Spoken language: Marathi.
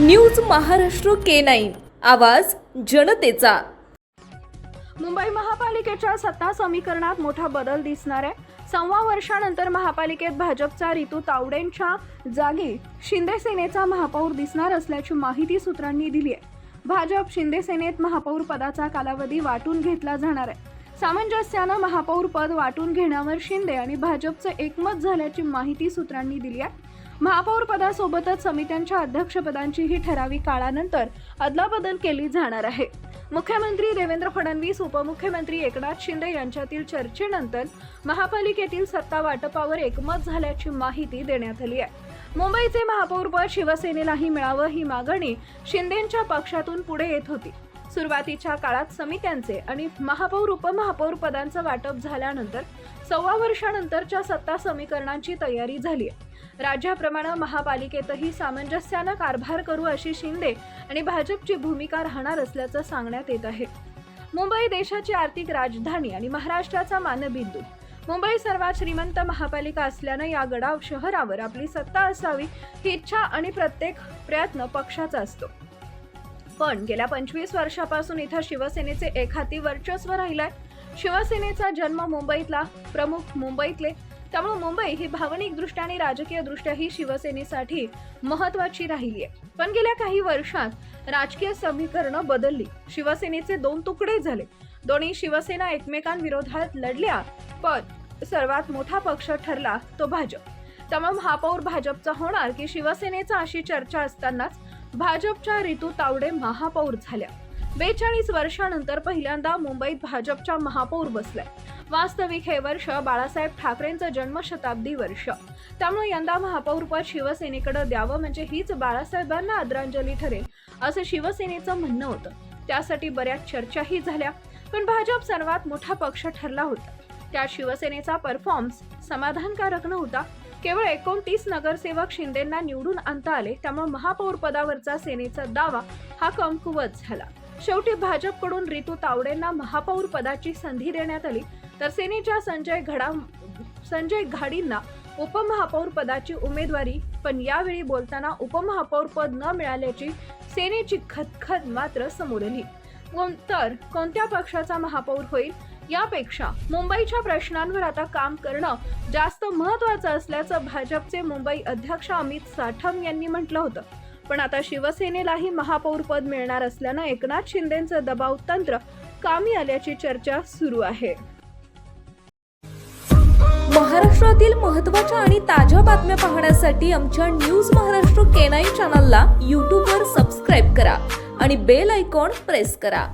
न्यूज महाराष्ट्र K9 आवाज जनतेचा। मुंबई महापालिकेच्या सत्ता समीकरणात मोठा बदल दिसणार आहे। 6 वर्षानंतर महापालिकेत भाजपचा रितू तावडेंच्या जागी शिंदे सेनेचा महापौर दिसणार असल्याची माहिती सूत्रांनी दिली आहे। भाजप शिंदे सेनेत महापौर पदाचा कालावधी वाटून घेतला जाणार आहे। सामंजस्याने महापौर पद वाटून घेण्यावर शिंदे आणि भाजपचे एकमत झाल्याची माहिती सूत्रांनी दिली आहे। महापौर पदासोबतच समित्यांच्या अध्यक्षपदांचीही ठराविक काळानंतर अदलाबदल केली जाणार आहे। मुख्यमंत्री देवेंद्र फडणवीस उपमुख्यमंत्री एकनाथ शिंदे यांच्यातील चर्चेनंतर महापालिकेतील सत्ता वाटपावर एकमत झाल्याची माहिती देण्यात आली आहे। मुंबईचे महापौरपद शिवसेनेलाही मिळावं ही मागणी शिंदेंच्या पक्षातून पुढे येत होती। सुरुवातीच्या काळात समित्यांचे आणि महापौर उपमहापौर पदांचं वाटप झाल्यानंतर 6 वर्षानंतरच्या सत्ता समीकरणांची तयारी झाली आहे। राज्याप्रमाणे महापालिकेतही सामंजस्याने कारभार करू अशी शिंदे आणि भाजपची भूमिका राहणार असल्याचं सांगण्यात येत आहे। मुंबई देशाची आर्थिक राजधानी आणि महाराष्ट्राचा मानबिंदू। मुंबई सर्वात श्रीमंत महापालिका असल्याने या गडाव शहरावर आपली सत्ता असावी ही इच्छा आणि प्रत्येक प्रयत्न पक्षाचा असतो। पण गेल्या 25 वर्षापासून इथं शिवसेनेचे एकहाती वर्चस्व राहिलंय। शिवसेनेचा जन्म मुंबईतला, प्रमुख मुंबईतले, त्यामुळे मुंबई ही भावनिक दृष्ट्या आणि राजकीय दृष्ट्याही शिवसेनेसाठी महत्त्वाची राहिली आहे। पण गेल्या काही वर्षात राजकीय समीकरणं बदलली। शिवसेनेचे 2 तुकडे झाले। दोन्ही शिवसेना एकमेकांविरोधात लढल्या, पण सर्वात मोठा पक्ष ठरला तो भाजप। त्यामुळे महापौर भाजपचा होणार की शिवसेनेचा अशी चर्चा असतानाच भाजपच्या रितू तावडे महापौर झाल्या। 42 वर्षानंतर पहिल्यांदा मुंबईत भाजपच्या महापौर बसलाय। वास्तविक हे वर्ष बाळासाहेब ठाकरेंचं जन्मशताब्दी वर्ष, त्यामुळे यंदा महापौरपद शिवसेनेकडे द्यावं म्हणजे हीच बाळासाहेबांना आदरांजली ठरेल असं शिवसेनेचं म्हणणं होतं। त्यासाठी बऱ्याच चर्चाही झाल्या, पण भाजप सर्वात मोठा पक्ष ठरला होता। त्यात शिवसेनेचा परफॉर्मन्स समाधानकारक नव्हता। केवळ 29 नगरसेवक शिंदेंना निवडून आणता आले, त्यामुळे महापौर पदावरचा सेनेचा दावा हा कमकुवत झाला। शेवटी भाजपकडून रितू तावडेंना महापौर पदाची संधी देण्यात आली, तर सेनेच्या संजय घाडींना उपमहापौर पदाची उमेदवारी। पण यावेळी बोलताना उपमहापौर पद न मिळाल्याची सेनेची खदखद मात्र समोर आली। तर कोणत्या पक्षाचा महापौर होईल यापेक्षा मुंबईच्या प्रश्नांवर आता काम करणं जास्त महत्त्वाचं असल्याचं भाजपचे मुंबई अध्यक्ष अमित साठम यांनी म्हटलं होतं। पण आता शिवसेनेलाही महापौर पद मिळणार असल्यानं एकनाथ शिंदेंचं दबाव तंत्र कामी आल्याची चर्चा सुरू आहे। महाराष्ट्रातील महत्त्वाच्या आणि ताज्या बातम्या पाहण्यासाठी आमच्या न्यूज महाराष्ट्र K9 चॅनलला YouTube वर सबस्क्राईब करा आणि बेल आयकॉन प्रेस करा।